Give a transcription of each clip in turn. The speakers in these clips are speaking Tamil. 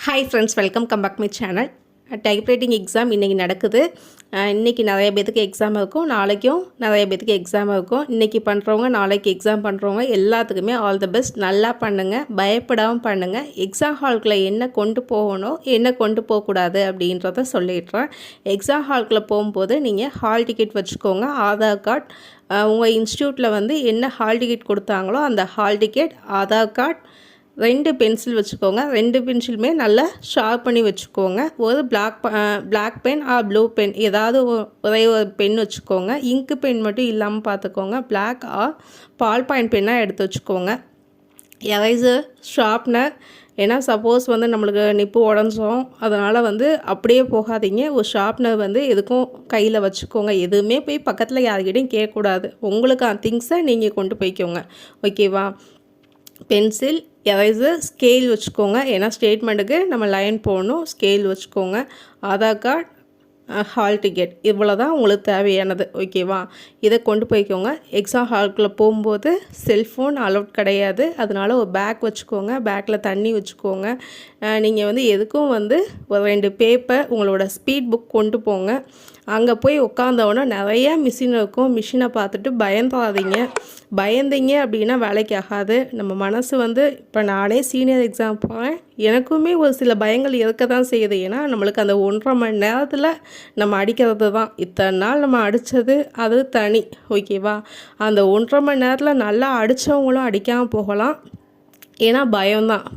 Hi friends, welcome back my channel. Typewriting exam இன்றைக்கி நடக்குது. இன்றைக்கி நிறைய பேத்துக்கு எக்ஸாம் இருக்கும், நாளைக்கும் நிறைய பேத்துக்கு எக்ஸாம் இருக்கும். இன்றைக்கி பண்ணுறவங்க நாளைக்கு எக்ஸாம் பண்ணுறவங்க எல்லாத்துக்குமே ஆல் தி பெஸ்ட். நல்லா பண்ணுங்கள், பயப்படாமல் பண்ணுங்கள். எக்ஸாம் ஹால்குள்ளே என்ன கொண்டு போகணும், என்ன கொண்டு போகக்கூடாது அப்படின்றத சொல்லிடுறேன். எக்ஸாம் ஹால்குள்ளே போகும்போது நீங்கள் ஹால் டிக்கெட் வச்சுக்கோங்க, ஆதார் கார்டு, உங்கள் இன்ஸ்டியூட்டில் வந்து என்ன ஹால் டிக்கெட் கொடுத்தாங்களோ அந்த hall ticket, Aadhaar card, 2 pencil வச்சுக்கோங்க. 2 பென்சிலுமே நல்லா ஷார்ப் பண்ணி வச்சுக்கோங்க. ஒரு பிளாக் பென் ப்ளூ பென் ஏதாவது ஒரே ஒரு பென் வச்சுக்கோங்க. இங்கு பென் மட்டும் இல்லாமல் பார்த்துக்கோங்க. பிளாக் பால் பாயிண்ட் பென்னாக எடுத்து வச்சுக்கோங்க. எரேசர், ஷார்ப்னர், ஏன்னா சப்போஸ் வந்து நம்மளுக்கு நிப்பு உடஞ்சோம், அதனால் வந்து அப்படியே போகாதீங்க. ஒரு ஷார்ப்னர் வந்து எதுக்கும் கையில் வச்சுக்கோங்க. எதுவுமே போய் பக்கத்தில் யார்கிட்டையும் கேட்கக்கூடாது. உங்களுக்கு திங்ஸை நீங்கள் கொண்டு போய்க்கோங்க, ஓகேவா? பென்சில், எரேசர், ஸ்கேல் வச்சுக்கோங்க. ஏன்னா ஸ்டேட்மெண்ட்டுக்கு நம்ம லைன் போடணும். ஸ்கேல் வச்சுக்கோங்க. ஆதார் கார்டு, ஹால் டிக்கெட், இவ்வளோ தான் உங்களுக்கு தேவையானது, ஓகேவா? இதை கொண்டு போய்க்கோங்க. எக்ஸாம் ஹால்குள்ளே போகும்போது செல்ஃபோன் அலௌட் கிடையாது. அதனால் ஒரு பேக் வச்சுக்கோங்க. பேக்கில் தண்ணி வச்சுக்கோங்க. நீங்கள் வந்து எதுக்கும் வந்து ஒரு 2 பேப்பர், உங்களோட ஸ்பீட் புக் கொண்டு போங்க. அங்கே போய் உட்காந்தோன்னா நிறையா மிஷின் இருக்கும். மிஷினை பார்த்துட்டு பயந்தீங்க அப்படின்னா வேலைக்கு ஆகாது. நம்ம மனசு வந்து இப்போ நானே சீனியர் எக்ஸாம் போகிறேன், எனக்குமே ஒரு சில பயங்கள் இருக்க தான் செய்யுது. ஏன்னா நம்மளுக்கு அந்த 1.5 மணி நேரத்தில் நம்ம அடிக்கிறது தான். இத்தனை நாள் நம்ம அடித்தது அது தனி, ஓகேவா? அந்த 1.5 மணி நேரத்தில் நல்லா அடித்தவங்களும் அடிக்காமல் போகலாம். ஏன்னா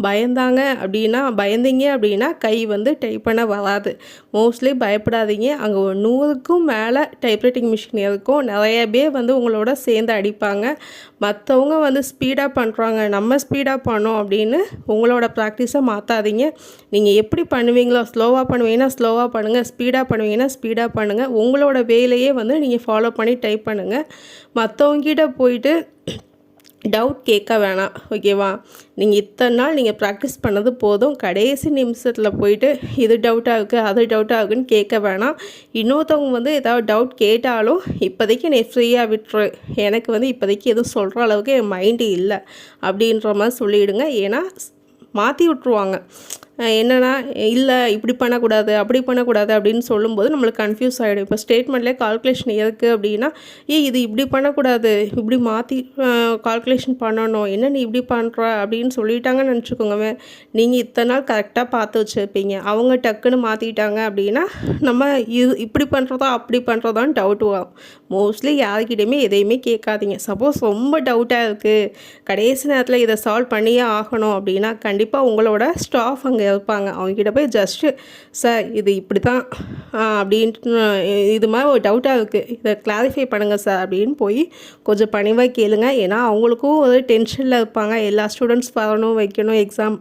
பயந்தீங்க அப்படின்னா கை வந்து டைப் பண்ண வராது. மோஸ்ட்லி பயப்படாதீங்க. அங்கே ஒரு 100க்கும் மேலே டைப்ரைட்டிங் மிஷின் இருக்கும். நிறைய பேர் வந்து உங்களோட சேர்ந்து அடிப்பாங்க. மற்றவங்க வந்து ஸ்பீடாக பண்ணுறாங்க, நம்ம ஸ்பீடாக பண்ணோம் அப்படின்னு உங்களோட ப்ராக்டிஸை மாற்றாதீங்க. நீங்கள் எப்படி பண்ணுவீங்களோ, ஸ்லோவாக பண்ணுவீங்கன்னா ஸ்லோவாக பண்ணுங்கள், ஸ்பீடாக பண்ணுவீங்கன்னா ஸ்பீடாக பண்ணுங்கள். உங்களோட வேலையே வந்து நீங்கள் ஃபாலோ பண்ணி டைப் பண்ணுங்கள். மற்றவங்கிட்ட போயிட்டு டவுட் கேட்க வேணாம், ஓகேவா? நீங்கள் இத்தனை நாள் நீங்கள் ப்ராக்டிஸ் பண்ணது போதும். கடைசி நிமிஷத்தில் போயிட்டு இது டவுட்டாக இருக்குது, அது டவுட்டாக இருக்குன்னு கேட்க வேணாம். இன்னொருத்தவங்க வந்து ஏதாவது டவுட் கேட்டாலும் இப்போதைக்கு நீ ஃப்ரீயாக விட்டுரு, எனக்கு வந்து இப்போதைக்கு எதுவும் சொல்கிற அளவுக்கு என் மைண்டு இல்லை அப்படின்ற மாதிரி சொல்லிவிடுங்க. ஏன்னா மாற்றி விட்ருவாங்க. என்னென்னா இல்லை இப்படி பண்ணக்கூடாது, அப்படி பண்ணக்கூடாது அப்படின்னு சொல்லும்போது நம்மளுக்கு கன்ஃபியூஸ் ஆகிடும். இப்போ ஸ்டேட்மெண்ட்லேயே கால்குலேஷன் இருக்குது அப்படின்னா, இது இப்படி பண்ணக்கூடாது, இப்படி மாற்றி கால்குலேஷன் பண்ணணும், என்ன நீ இப்படி பண்ணுற அப்படின்னு சொல்லிட்டாங்கன்னு நினச்சிக்கோங்க. நீங்கள் இத்தனை நாள் கரெக்டாக பார்த்து வச்சுருப்பீங்க, அவங்க டக்குன்னு மாற்றிட்டாங்க அப்படின்னா நம்ம இப்படி பண்ணுறதா அப்படி பண்ணுறதான்னு டவுட் வரும். மோஸ்ட்லி யாருக்கிட்டையுமே எதையுமே கேட்காதீங்க. சப்போஸ் ரொம்ப டவுட்டாக இருக்குது, கடைசி நேரத்தில் இதை சால்வ் பண்ணியே ஆகணும் அப்படின்னா கண்டிப்பாக உங்களோட ஸ்டாஃப் அங்கே இருப்பாங்க. அவங்ககிட்ட போய் ஜஸ்ட்டு சார் இது இப்படி தான் அப்படின்ட்டு இது மாதிரி ஒரு டவுட்டாக இருக்குது, இதை கிளாரிஃபை பண்ணுங்கள் சார் அப்படின்னு போய் கொஞ்சம் பணிவாக கேளுங்க. ஏன்னா அவங்களுக்கும் ஒரு டென்ஷனில் இருப்பாங்க. எல்லா ஸ்டூடெண்ட்ஸ் வரணும், வைக்கணும், எக்ஸாம்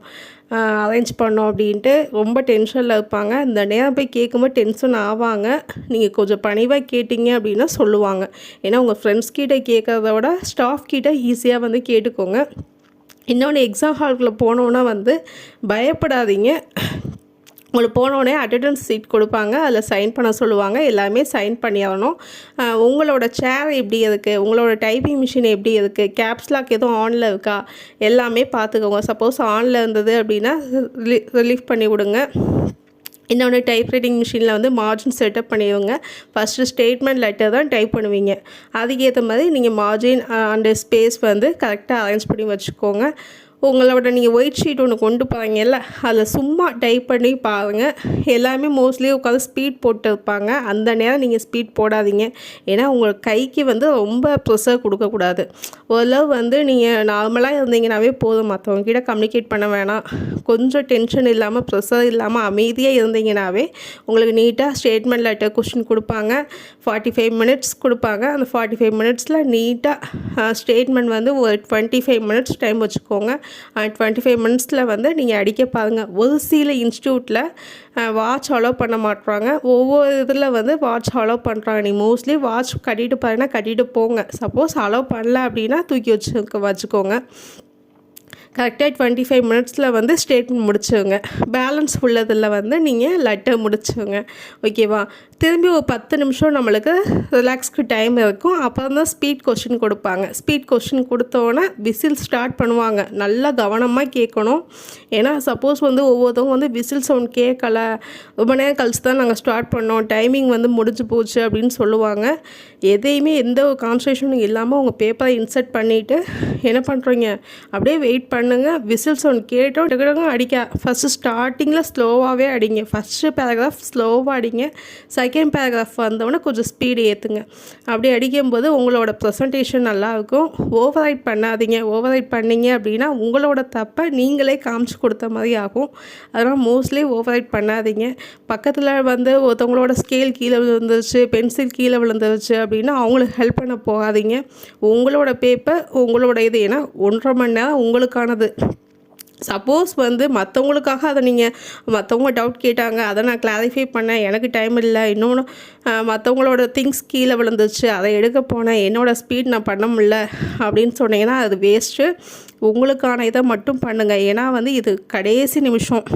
அரேஞ்ச் பண்ணோம் அப்படின்ட்டு ரொம்ப டென்ஷனில் இருப்பாங்க. இந்த நேரம் போய் கேட்கும்போது டென்ஷன் ஆவாங்க. நீங்கள் கொஞ்சம் பணிவாக கேட்டிங்க அப்படின்னா சொல்லுவாங்க. ஏன்னா உங்கள் ஃப்ரெண்ட்ஸ் கிட்டே கேட்குறத விட ஸ்டாஃப் கிட்டே ஈஸியாக வந்து கேட்டுக்கோங்க. இன்னொன்று, எக்ஸாம் ஹால்குள்ளே போனோன்னா வந்து பயப்படாதீங்க. உங்களுக்கு போனோடனே அட்டெண்டன்ஸ் சீட் கொடுப்பாங்க, அதில் சைன் பண்ண சொல்லுவாங்க. எல்லாமே சைன் பண்ணியாகணும். உங்களோட சேர் எப்படி இருக்குது, உங்களோட டைப்பிங் மிஷின் எப்படி இருக்குது, கேப்ஸ்லாக் எதுவும் ஆனில் இருக்கா, எல்லாமே பார்த்துக்கோங்க. சப்போஸ் ஆனில் இருந்தது அப்படின்னா ரிலீஃப் பண்ணி விடுங்க. இன்னொன்று, டைப்ரைட்டிங் மிஷினில் வந்து மார்ஜின் செட்டப் பண்ணிடுங்க. ஃபஸ்ட்டு ஸ்டேட்மெண்ட் லெட்டர் தான் டைப் பண்ணுவீங்க, அதுக்கேற்ற மாதிரி நீங்கள் மார்ஜின் அண்டு ஸ்பேஸ் வந்து கரெக்டாக அரேஞ்ச் பண்ணி வச்சுக்கோங்க. உங்களோட நீங்கள் ஒயிட் ஷீட் ஒன்று கொண்டு போகிறீங்கல்ல, அதில் சும்மா டைப் பண்ணி பாருங்கள். எல்லாமே மோஸ்ட்லி உட்காந்து ஸ்பீட் போட்டு இருப்பாங்க. அந்த நேரம் நீங்கள் ஸ்பீட் போடாதீங்க. ஏன்னா உங்கள் கைக்கு வந்து ரொம்ப ப்ரெஷர் கொடுக்கக்கூடாது. ஓரளவு வந்து நீங்கள் நார்மலாக இருந்தீங்கன்னாவே போதும். மற்றவங்ககிட்ட கம்யூனிகேட் பண்ண வேணாம். கொஞ்சம் டென்ஷன் இல்லாமல், ப்ரெஷர் இல்லாமல் அமைதியாக இருந்தீங்கன்னாவே உங்களுக்கு நீட்டாக ஸ்டேட்மெண்ட் லெட்டர் கொஸ்டின் கொடுப்பாங்க. 45 மினிட்ஸ் கொடுப்பாங்க. அந்த 45 மினிட்ஸில் நீட்டாக ஸ்டேட்மெண்ட் வந்து ஒரு 25 மினிட்ஸ் டைம் வச்சுக்கோங்க. 25 மினிட்ஸில் வந்து நீங்கள் அடிக்க பாருங்கள். ஒரு சில இன்ஸ்டியூட்டில் வாட்ச் அலோவ் பண்ண மாட்டுறாங்க, ஒவ்வொரு இதில் வந்து வாட்ச் அலோவ் பண்ணுறாங்க. நீ மோஸ்ட்லி வாட்ச் கட்டிட்டு பாருங்கன்னா கட்டிட்டு போங்க. சப்போஸ் அலோவ் பண்ணல அப்படின்னா தூக்கி வச்சுக்கோங்க. கரெக்டாக 25 மினிட்ஸில் வந்து ஸ்டேட்மெண்ட் முடிச்சுங்க. பேலன்ஸ் உள்ளதில் வந்து நீங்கள் லெட்டர் முடிச்சுங்க. ஓகேவா? திரும்பி ஒரு 10 நிமிஷம் நம்மளுக்கு ரிலாக்ஸ்க்கு டைம் இருக்கும். அப்புறம் தான் ஸ்பீட் கொஸ்டின் கொடுப்பாங்க. ஸ்பீட் கொஸ்டின் கொடுத்தோன்னே விசில் ஸ்டார்ட் பண்ணுவாங்க. நல்லா கவனமாக கேட்கணும். ஏன்னா சப்போஸ் வந்து ஒவ்வொருத்தவங்க வந்து விசில் சவுண்ட் கேட்கல, ரொம்ப நேரம் கழிச்சு தான் நாங்கள் ஸ்டார்ட் பண்ணோம், டைமிங் வந்து முடிஞ்சு போச்சு அப்படின்னு சொல்லுவாங்க. எதையுமே எந்த ஒரு கான்சன்ட்ரேஷனும் இல்லாமல் உங்கள் பேப்பரை இன்சர்ட் பண்ணிவிட்டு என்ன பண்ணுறீங்க, அப்படியே வெயிட் பண்ணுங்கள். விசில் சவுண்ட் கேட்டோம் டக்குனு அடிக்க. ஃபஸ்ட்டு ஸ்டார்டிங்கில் ஸ்லோவாகவே அடிங்க. ஃபஸ்ட்டு பேராகிராஃப் ஸ்லோவாக அடிங்க. செகண்ட் பேராகிராஃப் வந்தோடனே கொஞ்சம் ஸ்பீடு ஏற்றுங்க. அப்படி அடிக்கும்போது உங்களோட ப்ரெசன்டேஷன் நல்லாயிருக்கும். ஓவர் ரைட் பண்ணாதீங்க. ஓவர் ரைட் பண்ணிங்க அப்படின்னா உங்களோட தப்பை நீங்களே காமிச்சு கொடுத்த மாதிரி ஆகும். அதனால் மோஸ்ட்லி ஓவர் ரைட் பண்ணாதீங்க. பக்கத்தில் வந்து ஒருத்தவங்களோட ஸ்கேல் கீழே விழுந்துருச்சு, பென்சில் கீழே விழுந்துருச்சு அப்படின்னா அவங்களுக்கு ஹெல்ப் பண்ண போகாதீங்க. உங்களோட பேப்பர் உங்களோட இது, ஏன்னா 1.5 மணி நேரம் உங்களுக்கானது. சப்போஸ் வந்து மற்றவங்களுக்காக அதை மற்றவங்க டவுட் கேட்டாங்க, அதை நான் கிளாரிஃபை பண்ணேன், எனக்கு டைம் இல்லை, இன்னொன்று மற்றவங்களோட திங்ஸ் கீழே விழுந்துச்சு, அதை எடுக்க போனேன், என்னோடய ஸ்பீட் நான் பண்ண முடியல அப்படின்னு சொன்னீங்கன்னா அது வேஸ்ட்டு. உங்களுக்கான இதை மட்டும் பண்ணுங்கள். ஏன்னா வந்து இது கடைசி நிமிஷம்.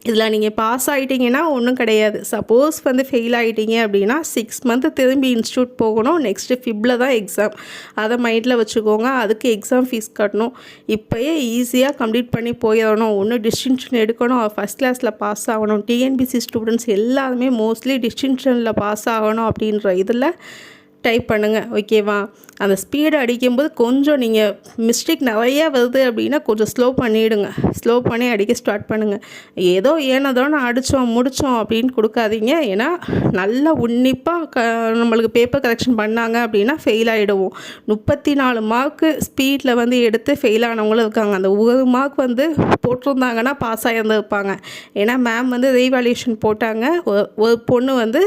இதில் நீங்கள் பாஸ் ஆகிட்டிங்கன்னா ஒன்றும் கிடையாது. சப்போஸ் வந்து ஃபெயில் ஆகிட்டீங்க அப்படின்னா 6 மந்த்து திரும்பி இன்ஸ்டியூட் போகணும். நெக்ஸ்ட்டு ஃபிப்பில் தான் எக்ஸாம். அதை மைண்டில் வச்சுக்கோங்க. அதுக்கு எக்ஸாம் ஃபீஸ் கட்டணும். இப்போயே ஈஸியாக கம்ப்ளீட் பண்ணி போயிடணும். ஒன்று டிஸ்டிங்ஷன் எடுக்கணும், ஃபஸ்ட் கிளாஸில் பாஸ் ஆகணும். டிஎன்பிசி ஸ்டூடெண்ட்ஸ் எல்லாருமே மோஸ்ட்லி டிஸ்டிங்ஷனில் பாஸ் ஆகணும் அப்படின்ற இதில் டைப் பண்ணுங்கள். ஓகேவா? அந்த ஸ்பீடு அடிக்கும்போது கொஞ்சம் நீங்கள் மிஸ்டேக் நிறையா வருது அப்படின்னா கொஞ்சம் ஸ்லோ பண்ணிவிடுங்க. ஸ்லோ பண்ணி அடிக்க ஸ்டார்ட் பண்ணுங்கள். ஏதோ ஏனதோன்னு அடித்தோம் முடித்தோம் அப்படின்னு கொடுக்காதீங்க. ஏன்னா நல்லா உன்னிப்பாக நம்மளுக்கு பேப்பர் கரெக்ஷன் பண்ணாங்க அப்படின்னா ஃபெயில் ஆகிடுவோம். 34 மார்க்கு ஸ்பீடில் வந்து எடுத்து ஃபெயில் ஆனவங்களும் இருக்காங்க. அந்த 1 மார்க் வந்து போட்டிருந்தாங்கன்னா பாஸ் ஆகியிருந்துருப்பாங்க. ஏன்னா மேம் வந்து ரீவேல்யூஷன் போட்டாங்க. ஒரு பொண்ணு வந்து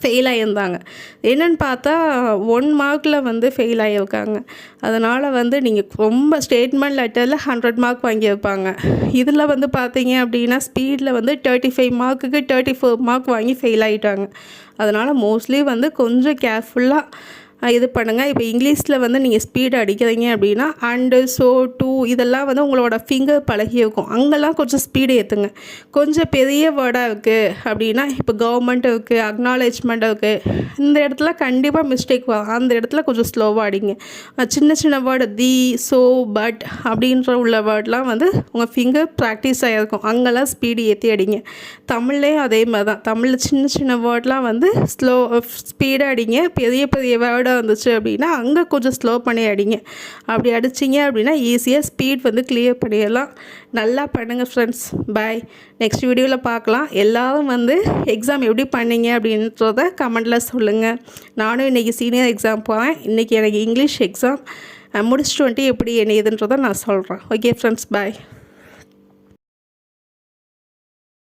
ஃபெயில் ஆகியிருந்தாங்க. என்னென்னு பார்த்தா 1 மார்க்கில் வந்து ஃபெயில் ஆகியிருக்காங்க. அதனால் வந்து நீங்கள் ரொம்ப ஸ்டேட்மெண்ட் லெட்டரில் 100 மார்க் வாங்கியிருப்பாங்க. இதில் வந்து பார்த்தீங்க அப்படின்னா ஸ்பீடில் வந்து 35 மார்க்குக்கு 34 மார்க் வாங்கி ஃபெயில் ஆகிட்டாங்க. அதனால் மோஸ்ட்லி வந்து கொஞ்சம் கேர்ஃபுல்லாக இது பண்ணுங்கள். இப்போ இங்கிலீஷில் வந்து நீங்கள் ஸ்பீடு அடிக்கிறீங்க அப்படின்னா அண்டு, ஸோ, டூ இதெல்லாம் வந்து உங்களோட ஃபிங்கர் பழகி இருக்கும். அங்கெல்லாம் கொஞ்சம் ஸ்பீடு ஏற்றுங்க. கொஞ்சம் பெரிய வேர்டாக இருக்குது அப்படின்னா இப்போ கவர்மெண்ட் இருக்குது, அக்னாலேஜ்மெண்ட் இருக்குது, இந்த இடத்துல கண்டிப்பாக மிஸ்டேக் வரும். அந்த இடத்துல கொஞ்சம் ஸ்லோவாக அடிங்க. சின்ன சின்ன வேர்டு தி, ஸோ, பட் அப்படின்ற உள்ள வேர்ட்லாம் வந்து உங்கள் ஃபிங்கர் ப்ராக்டிஸ் ஆகிருக்கும். அங்கெல்லாம் ஸ்பீடு ஏற்றி அடிங்க. தமிழ்லேயும் அதே மாதிரி தான். தமிழில் சின்ன சின்ன வேர்ட்லாம் வந்து ஸ்பீடாக அடிங்க. பெரிய பெரிய வேர்டு வந்துச்சு அப்படின்னா அங்கே கொஞ்சம் ஸ்லோ பண்ணி அடிங்க. அப்படி அடிச்சிங்க அப்படின்னா ஈஸியாக ஸ்பீட் வந்து கிளியர் பண்ணிடலாம். நல்லா பண்ணுங்கள் ஃப்ரெண்ட்ஸ். பாய். நெக்ஸ்ட் வீடியோவில் பார்க்கலாம். எல்லோரும் வந்து எக்ஸாம் எப்படி பண்ணீங்க அப்படின்றத கமெண்டில் சொல்லுங்கள். நானும் இன்றைக்கி சீனியர் எக்ஸாம் போகிறேன். இன்றைக்கி எனக்கு இங்கிலீஷ் எக்ஸாம் முடிச்சுட்டு வந்துட்டு எப்படி என்ன ஏதுன்றதை நான் சொல்கிறேன். ஓகே ஃப்ரெண்ட்ஸ், பாய்.